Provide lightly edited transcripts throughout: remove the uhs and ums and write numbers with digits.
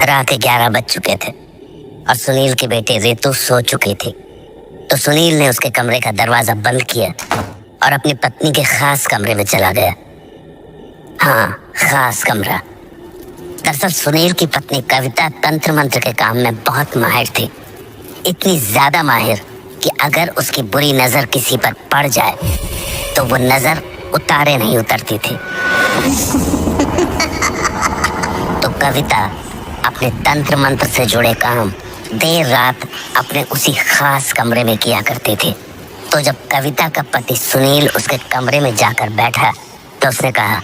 रात के 11 बज चुके थे और सुनील की बेटी रितु सो चुकी थी। तो सुनील ने उसके कमरे का दरवाजा बंद किया और अपनी पत्नी के खास कमरे में चला गया। हाँ, खास कमरा। दरअसल सुनील की पत्नी कविता तंत्र मंत्र के काम में बहुत माहिर थी। इतनी ज्यादा माहिर कि अगर उसकी बुरी नजर किसी पर पड़ जाए तो वो नजर उतारे नहीं उतरती थी। तो कविता अपने तंत्र मंत्र से जुड़े काम देर रात अपने उसी खास कमरे में किया करती थी। तो जब कविता का पति सुनील उसके कमरे में जाकर बैठा तो उसने कहा,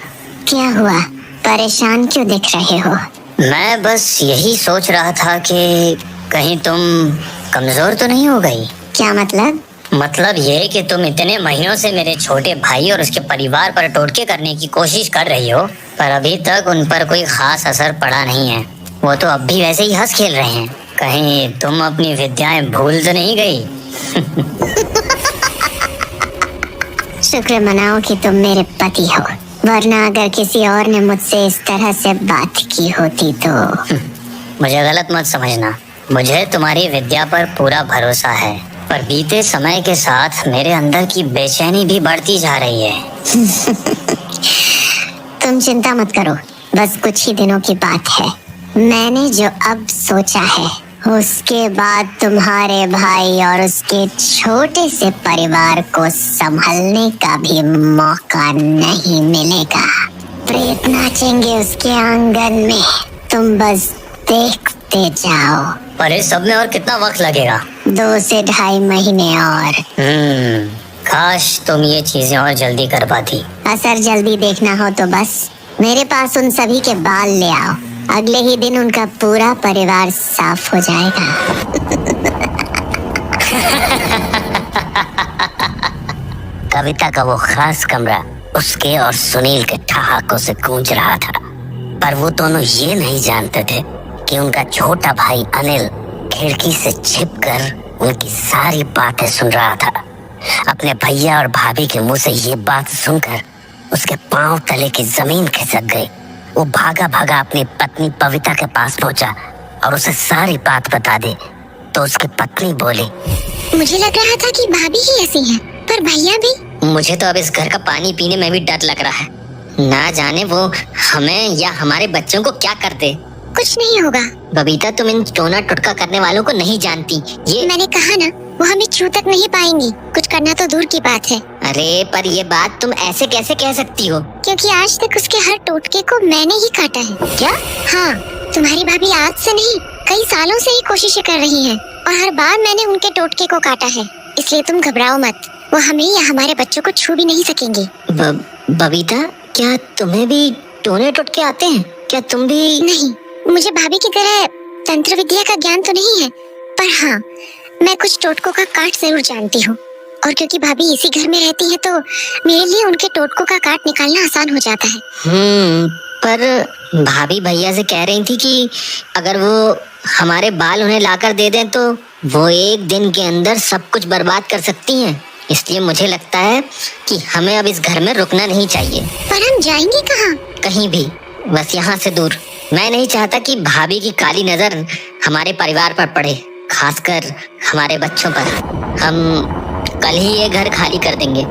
क्या हुआ, परेशान क्यों दिख रहे हो? मैं बस यही सोच रहा था कि कहीं तुम कमजोर तो नहीं हो गई। क्या मतलब? मतलब ये कि तुम इतने महीनों से मेरे छोटे भाई और उसके परिवार पर टोटके करने की कोशिश कर रही हो, पर अभी तक उन पर कोई खास असर पड़ा नहीं है। वो तो अब भी वैसे ही हंस खेल रहे हैं। कहीं तुम अपनी विद्याएं भूल तो नहीं गई? शुक्र मनाओ कि तुम मेरे पति हो, वरना अगर किसी और ने मुझसे इस तरह से बात की होती तो। मुझे गलत मत समझना, मुझे तुम्हारी विद्या पर पूरा भरोसा है, पर बीते समय के साथ मेरे अंदर की बेचैनी भी बढ़ती जा रही है। तुम चिंता मत करो, बस कुछ ही दिनों की बात है। मैंने जो अब सोचा है उसके बाद तुम्हारे भाई और उसके छोटे से परिवार को संभलने का भी मौका नहीं मिलेगा। प्रेत नाचेंगे उसके आंगन में, तुम बस देखते जाओ। पर इस सब में और कितना वक्त लगेगा? 2 से 2.5 महीने और। काश तुम ये चीजें और जल्दी कर पाती। असर जल्दी देखना हो तो बस मेरे पास उन सभी के बाल ले आओ, अगले ही दिन उनका पूरा परिवार साफ हो जाएगा। कविता का वो खास कमरा उसके और सुनील के ठहाकों से गूंज रहा था, पर वो दोनों ये नहीं जानते थे कि उनका छोटा भाई अनिल खिड़की से छिपकर उनकी सारी बातें सुन रहा था। अपने भैया और भाभी के मुंह से ये बात सुनकर उसके पांव तले की जमीन खिसक गई। वो भागा भागा अपनी पत्नी पविता के पास पहुंचा और उसे सारी बात बता दी। तो उसकी पत्नी बोली, मुझे लग रहा था कि भाभी ही ऐसी है, पर भैया भी। मुझे तो अब इस घर का पानी पीने में भी डर लग रहा है। ना जाने वो हमें या हमारे बच्चों को क्या कर दे। कुछ नहीं होगा बबीता, तुम इन टोना टुटका करने वालों को नहीं जानती। ये मैंने कहा ना, वो हमें छू तक नहीं पाएंगी। कुछ करना तो दूर की बात है। अरे पर ये बात तुम ऐसे कैसे कह सकती हो? क्योंकि आज तक उसके हर टोटके को मैंने ही काटा है। क्या? हाँ, तुम्हारी भाभी आज से नहीं कई सालों से ही कोशिशें कर रही हैं और हर बार मैंने उनके टोटके को काटा है। इसलिए तुम घबराओ मत, वो हमें या हमारे बच्चों को छू भी नहीं सकेंगे। बबीता, क्या तुम्हें भी टोने टुटके आते हैं? क्या तुम भी? नहीं, मुझे भाभी की तरह तंत्र विद्या का ज्ञान तो नहीं है, पर हाँ, मैं कुछ टोटकों का काट जरूर जानती हूँ। और क्योंकि भाभी इसी घर में रहती है तो मेरे लिए उनके टोटकों का काट निकालना आसान हो जाता है। पर भाभी भैया से कह रही थी कि अगर वो हमारे बाल उन्हें लाकर दे दें तो वो एक दिन के अंदर सब कुछ बर्बाद कर सकती हैं। इसलिए मुझे लगता है कि हमें अब इस घर में रुकना नहीं चाहिए। पर हम जाएंगे कहाँ? कहीं भी, बस यहाँ से दूर। मैं नहीं चाहता कि भाभी की काली नजर हमारे परिवार पर पड़े, खासकर हमारे बच्चों पर। हम कल ही ये घर खाली कर देंगे।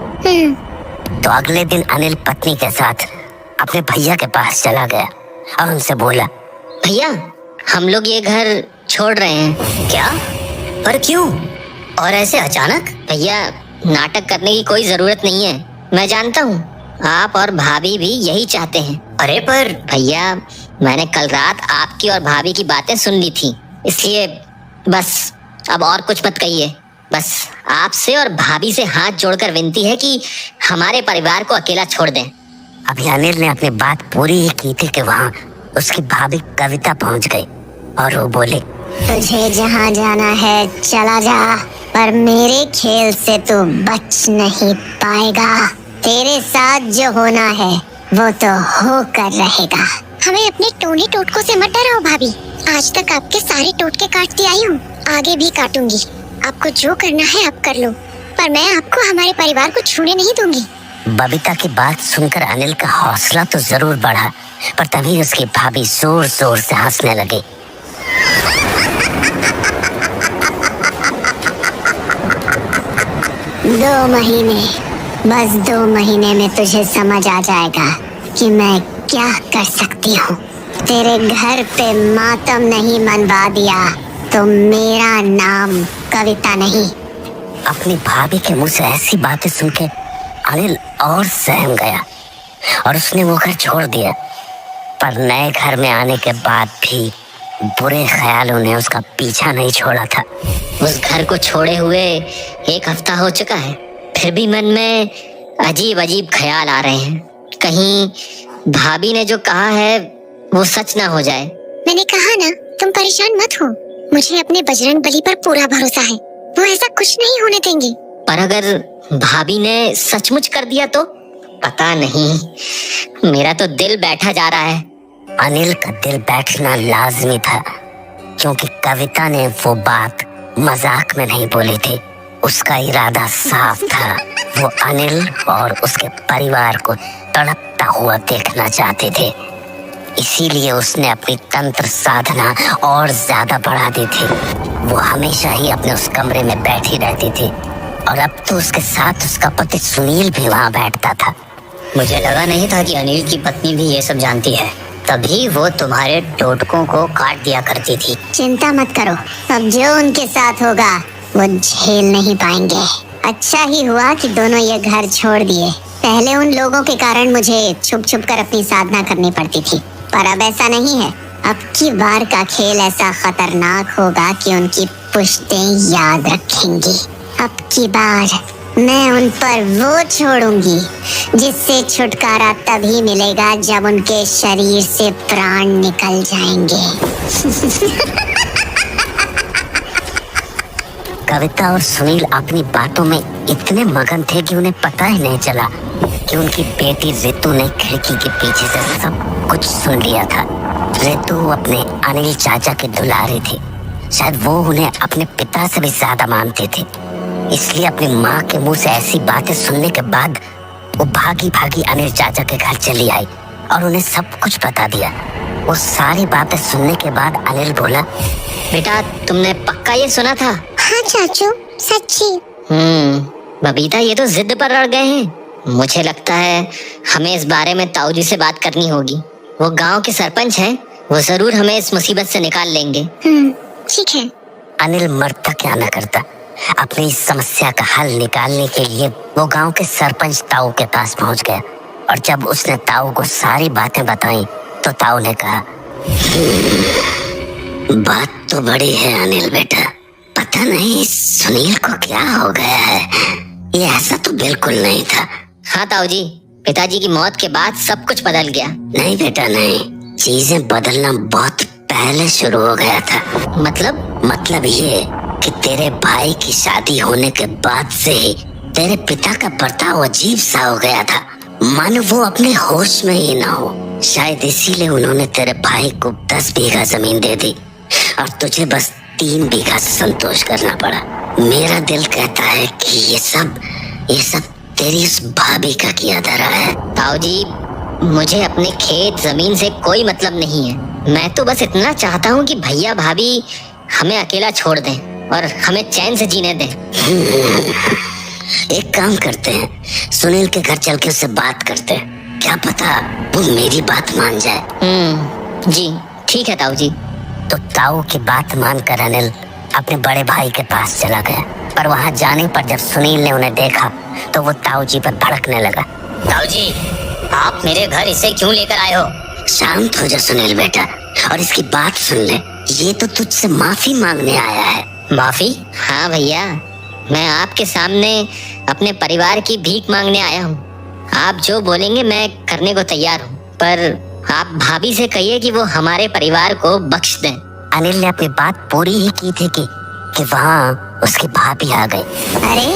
तो अगले दिन अनिल पत्नी के साथ अपने भैया के पास चला गया और उनसे बोला, भैया हम लोग ये घर छोड़ रहे हैं। क्या? पर क्यों और ऐसे अचानक? भैया नाटक करने की कोई जरूरत नहीं है, मैं जानता हूँ आप और भाभी भी यही चाहते हैं। अरे पर भैया, मैंने कल रात आपकी और भाभी की बातें सुन ली थी, इसलिए बस अब और कुछ मत कहिए। बस आपसे और भाभी से हाथ जोड़कर विनती है कि हमारे परिवार को अकेला छोड़ दें। अभी अनिल ने अपनी बात पूरी ही की थी कि वहाँ उसकी भाभी कविता पहुँच गई और वो बोले, तुझे जहाँ जाना है चला जा, पर मेरे खेल से तू बच नहीं पाएगा। तेरे साथ जो होना है वो तो होकर रहेगा। हमें अपने टोने टोटकों से मत डराओ भाभी। आज तक आपके सारे टोटके काटती आई हूँ, आगे भी काटूंगी। आपको जो करना है आप कर लो, पर मैं आपको हमारे परिवार को छूने नहीं दूंगी। बबीता की बात सुनकर अनिल का हौसला तो जरूर बढ़ा, पर तभी उसकी भाभी जोर जोर से हंसने लगी। 2 महीने, बस 2 महीने में तुझे समझ आ जाएगा कि मैं क्या कर सकती हूँ। तेरे घर पे मातम नहीं मनवा दिया तो मेरा नाम कविता नहीं। अपनी भाभी के मुंह से ऐसी बातें सुन के अनिल और सहम गया और उसने वो घर छोड़ दिया। पर नए घर में आने के बाद भी बुरे ख्यालों ने उसका पीछा नहीं छोड़ा था। उस घर को छोड़े हुए 1 हफ्ता हो चुका है, फिर भी मन में अजीब अजीब ख्याल आ रहे हैं। कहीं भाभी ने जो कहा है वो सच ना हो जाए। मैंने कहा ना, तुम परेशान मत हो, मुझे अपने बजरंग बली पर पूरा भरोसा है, वो ऐसा कुछ नहीं होने देंगे। पर अगर भाभी ने सचमुच कर दिया तो? पता नहीं, मेरा तो दिल बैठा जा रहा है। अनिल का दिल बैठना लाजमी था, क्योंकि कविता ने वो बात मजाक में नहीं बोली थी। उसका इरादा साफ था, वो अनिल और उसके परिवार को तड़पता हुआ देखना चाहते थे। इसीलिए उसने अपनी तंत्र साधना और ज्यादा बढ़ा दी थी। वो हमेशा ही अपने उस कमरे में बैठी रहती थी और अब तो उसके साथ उसका पति सुनील भी वहाँ बैठता था। मुझे लगा नहीं था कि अनिल की पत्नी भी ये सब जानती है, तभी वो तुम्हारे टोटकों को काट दिया करती थी। चिंता मत करो, अब जो उनके साथ होगा वो झेल नहीं पाएंगे। अच्छा ही हुआ कि दोनों ये घर छोड़ दिए। पहले उन लोगों के कारण मुझे छुप छुप कर अपनी साधना करनी पड़ती थी, पर अब ऐसा नहीं है। अब की बार का खेल ऐसा खतरनाक होगा कि उनकी पुश्तें याद रखेंगी। अब की बार मैं उन पर वो छोड़ूंगी जिससे छुटकारा तभी मिलेगा जब उनके शरीर से प्राण निकल जाएंगे। कविता और सुनील अपनी बातों में इतने मगन थे कि उन्हें पता ही नहीं चला कि उनकी बेटी रितु ने खिड़की के पीछे से सब कुछ सुन लिया था। रितु अपने अनिल चाचा की दुलारी थी। शायद वो उन्हें अपने पिता से भी ज्यादा मानते थे, इसलिए अपनी माँ के मुंह से ऐसी बातें सुनने के बाद वो भागी भागी अनिल चाचा के घर चली आई और उन्हें सब कुछ बता दिया। वो सारी बातें सुनने के बाद अनिल बोला, बेटा तुमने पक्का ये सुना था? हाँ चाचू, सच्ची। बबीता ये तो जिद पर अड़ गए हैं। मुझे लगता है हमें इस बारे में ताऊजी से बात करनी होगी। वो गांव के सरपंच हैं, वो जरूर हमें इस मुसीबत से निकाल लेंगे। ठीक है। अनिल मरता क्या न करता, अपनी इस समस्या का हल निकालने के लिए वो गांव के सरपंच ताऊ के पास पहुंच गया और जब उसने ताऊ को सारी बातें बताई तो ताऊ ने कहा, बात तो बड़ी है अनिल बेटा, पता नहीं सुनील को क्या हो गया है, ये ऐसा तो बिल्कुल नहीं था। हाँ ताऊजी, पिताजी की मौत के बाद सब कुछ बदल गया। नहीं बेटा नहीं, चीजें बदलना बहुत पहले शुरू हो गया था। मतलब ये कि तेरे भाई की शादी होने के बाद से ही तेरे पिता का बर्ताव अजीब सा हो गया था, मानो वो अपने होश में ही ना हो। शायद इसीलिए उन्होंने तेरे भाई को 10 बीघा जमीन दे दी और तुझे बस 3 बीघा से संतोष करना पड़ा। मेरा दिल कहता है कि ये सब तेरी उस भाभी का किया धरा है। ताऊजी, मुझे अपने खेत जमीन से कोई मतलब नहीं है। मैं तो बस इतना चाहता हूँ कि भैया भाभी हमें अकेला छोड़ दें और हमें चैन से जीने दें। एक काम करते हैं, सुनील के घर चल के उससे बात करते हैं, क्या पता वो मेरी बात मान जाए। जी ठीक है ताऊजी। तो ताऊ की बात मानकर अनिल अपने बड़े भाई के पास चला गया, पर वहां जाने पर जब सुनील ने उन्हें देखा तो वो ताऊ जी पर भड़कने लगा। ताऊजी, आप मेरे घर इसे क्यों लेकर आए हो? शांत हो जा सुनील बेटा और इसकी बात सुन ले, ये तो तुझसे माफी मांगने आया है। माफी? हाँ भैया, मैं आपके सामने अपने परिवार की भीख मांगने आया हूँ। आप जो बोलेंगे मैं करने को तैयार हूँ, पर आप भाभी से कहिए कि वो हमारे परिवार को बख्श दें। अनिल ने अपनी बात पूरी ही की थी कि वहाँ उसकी भाभी आ गई। अरे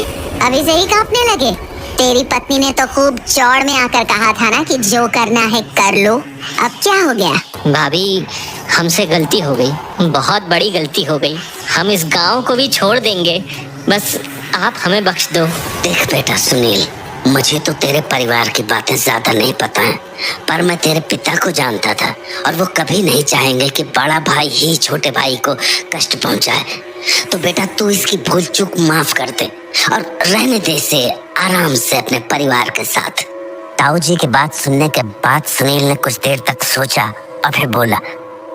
अभी से ही कांपने लगे? तेरी पत्नी ने तो खूब चौड़ में आकर कहा था ना कि जो करना है कर लो, अब क्या हो गया? भाभी, हमसे गलती हो गई, बहुत बड़ी गलती हो गई। हम इस गांव को भी छोड़ देंगे, बस आप हमें बख्श दो। देख बेटा सुनील, मुझे तो तेरे परिवार की बातें ज्यादा नहीं पता है, पर मैं तेरे पिता को जानता था और वो कभी नहीं चाहेंगे कि बड़ा भाई ही छोटे भाई को कष्ट पहुंचाए। तो बेटा तू इसकी भूल चूक माफ कर दे और रहने दे इसे आराम से अपने परिवार के साथ। ताऊ जी की बात सुनने के बाद सुनील ने कुछ देर तक सोचा और फिर बोला,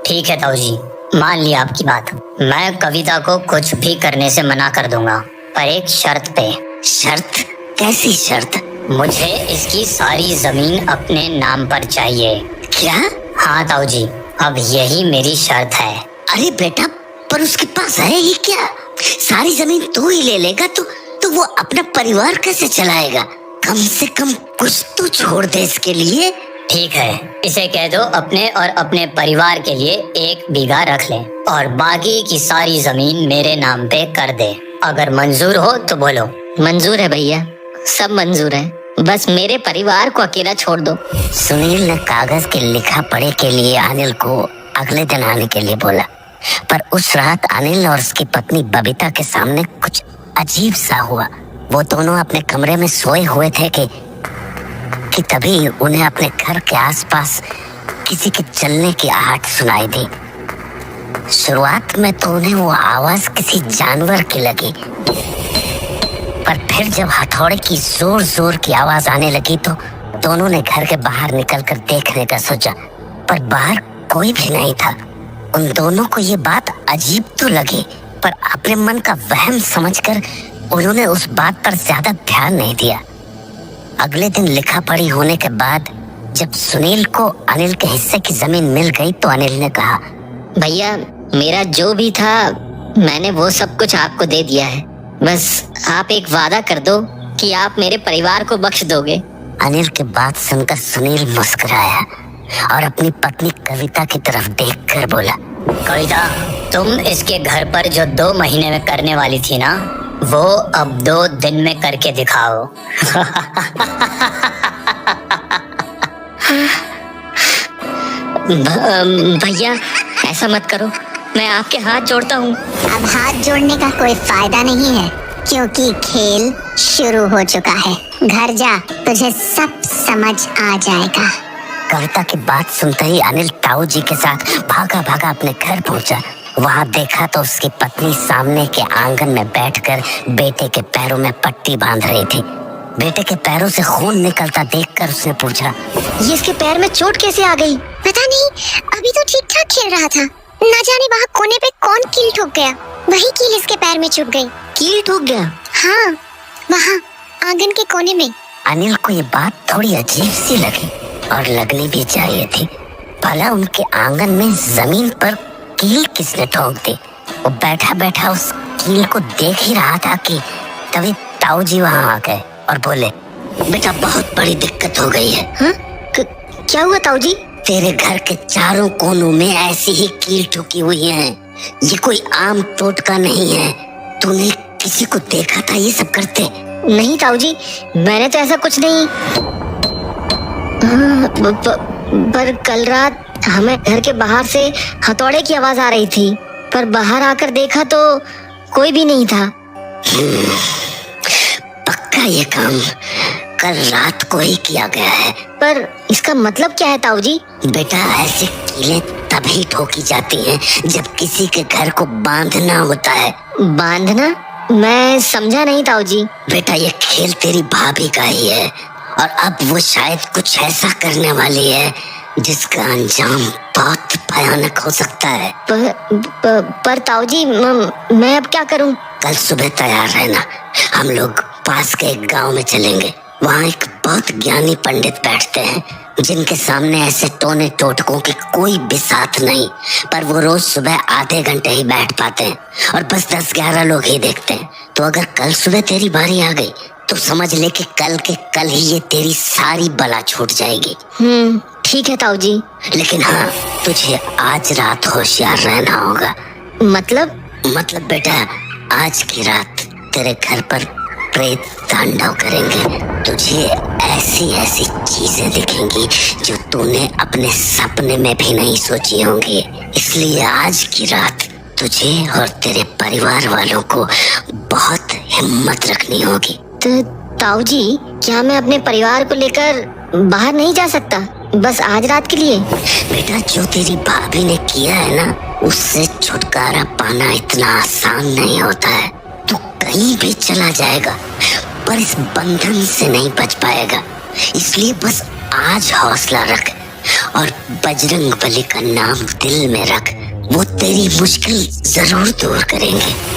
ठीक है ताऊ जी, मान लिया आपकी बात। मैं कविता को कुछ भी करने से मना कर दूंगा, पर एक शर्त पे। शर्त? कैसी शर्त? मुझे इसकी सारी जमीन अपने नाम पर चाहिए। क्या? हाँ ताऊ जी, अब यही मेरी शर्त है। अरे बेटा, पर उसके पास है ही क्या? सारी जमीन तू ही ले लेगा तो वो अपना परिवार कैसे चलाएगा? कम से कम कुछ तो छोड़ दे इसके लिए। ठीक है, इसे कह दो अपने और अपने परिवार के लिए 1 बीघा रख ले और बाकी की सारी जमीन मेरे नाम पे कर दे। अगर मंजूर हो तो बोलो। मंजूर है भैया, सब मंजूर है, बस मेरे परिवार को अकेला छोड़ दो। सुनील ने कागज के लिखा पढ़े के लिए अनिल को अगले दिन आने के लिए बोला, पर उस रात अनिल और उसकी पत्नी बबीता के सामने कुछ अजीब सा हुआ। वो दोनों अपने कमरे में सोए हुए थे कि तभी उन्हें अपने घर के आसपास किसी के चलने की आहट सुनाई दी। शुरुआत में तो उन्हें वो आवाज किसी जानवर की लगी, पर फिर जब हथौड़े की जोर जोर की आवाज आने लगी तो दोनों ने घर के बाहर निकलकर देखने का सोचा, पर बाहर कोई भी नहीं था। उन दोनों को ये बात अजीब तो लगी, पर अपने मन का वहम समझकर उन्होंने उस बात पर ज्यादा ध्यान नहीं दिया। अगले दिन लिखा पढ़ी होने के बाद जब सुनील को अनिल के हिस्से की जमीन मिल गई तो अनिल ने कहा, भैया मेरा जो भी था मैंने वो सब कुछ आपको दे दिया है, बस आप एक वादा कर दो कि आप मेरे परिवार को बख्श दोगे। अनिल की बात सुनकर सुनील मुस्कुराया और अपनी पत्नी कविता की तरफ देखकर बोला, कविता, तुम इसके घर पर जो 2 महीने में करने वाली थी ना, वो अब 2 दिन में करके दिखाओ। भैया ऐसा मत करो, मैं आपके हाथ जोड़ता हूँ। अब हाथ जोड़ने का कोई फायदा नहीं है, क्योंकि खेल शुरू हो चुका है। घर जा, तुझे सब समझ आ जाएगा। कविता की बात सुनते ही अनिल ताऊ जी के साथ भागा भागा अपने घर पहुंचा। वहां देखा तो उसकी पत्नी सामने के आंगन में बैठकर बेटे के पैरों में पट्टी बांध रही थी। बेटे के पैरों से खून निकलता देखकर उसने पूछा, ये इसके पैर में चोट कैसे आ गई? पता नहीं, अभी तो ठीक ठाक खेल रहा था, ना जाने वहाँ कोने पे कौन कील ठोक गया, वही कील इसके पैर में चुभ गई। कील ठोक गया? हाँ, वहाँ आंगन के कोने में। अनिल को ये बात थोड़ी अजीब सी लगी और लगनी भी चाहिए थी। भला उनके आंगन में जमीन पर कील किसने ठोक दी? वो बैठा बैठा उस कील को देख ही रहा था कि तभी ताऊ जी वहाँ आ गए और बोले, बेटा बहुत बड़ी दिक्कत हो गई है। हाँ? क्या हुआ ताऊ जी? तेरे घर के चारों कोनों में ऐसी ही कील ठोकी हुई है। ये कोई आम टोटका नहीं है। तूने किसी को देखा था ये सब करते? नहीं ताऊ जी, मैंने तो ऐसा कुछ नहीं। पर कल रात हमें घर के बाहर से हथौड़े की आवाज आ रही थी, पर बाहर आकर देखा तो कोई भी नहीं था। पक्का ये काम कल रात को ही किया गया है। पर इसका मतलब क्या है ताऊ जी? बेटा ऐसी कीलें तभी ठोकी जाती हैं जब किसी के घर को बांधना होता है। बांधना? मैं समझा नहीं ताऊ जी। बेटा ये खेल तेरी भाभी का ही है और अब वो शायद कुछ ऐसा करने वाली है जिसका अंजाम बहुत भयानक हो सकता है। पर ताऊ जी मैं अब क्या करूं? कल सुबह तैयार रहना, हम लोग पास के एक गांव में चलेंगे। वहाँ एक बहुत ज्ञानी पंडित बैठते हैं जिनके सामने ऐसे टोने टोटकों की कोई बिसात नहीं, पर वो रोज सुबह आधे घंटे ही बैठ पाते हैं और बस 10-11 लोग ही देखते हैं। तो अगर कल सुबह तेरी बारी आ गई तो समझ ले कि कल के कल ही ये तेरी सारी बला छूट जाएगी। ठीक है ताऊ जी। लेकिन हाँ, तुझे आज रात होशियार रहना होगा। मतलब बेटा आज की रात तेरे घर पर प्रेत तांडव करेंगे। तुझे ऐसी ऐसी चीजें दिखेंगी जो तूने अपने सपने में भी नहीं सोची होंगी। इसलिए आज की रात तुझे और तेरे परिवार वालों को बहुत हिम्मत रखनी होगी। ताऊ जी क्या मैं अपने परिवार को लेकर बाहर नहीं जा सकता, बस आज रात के लिए? बेटा, जो तेरी भाभी ने किया है ना, उससे छुटकारा पाना इतना आसान नहीं होता है। तू कहीं भी चला जाएगा पर इस बंधन से नहीं बच पाएगा। इसलिए बस आज हौसला रख और बजरंग बली का नाम दिल में रख। वो तेरी मुश्किल जरूर दूर करेंगे।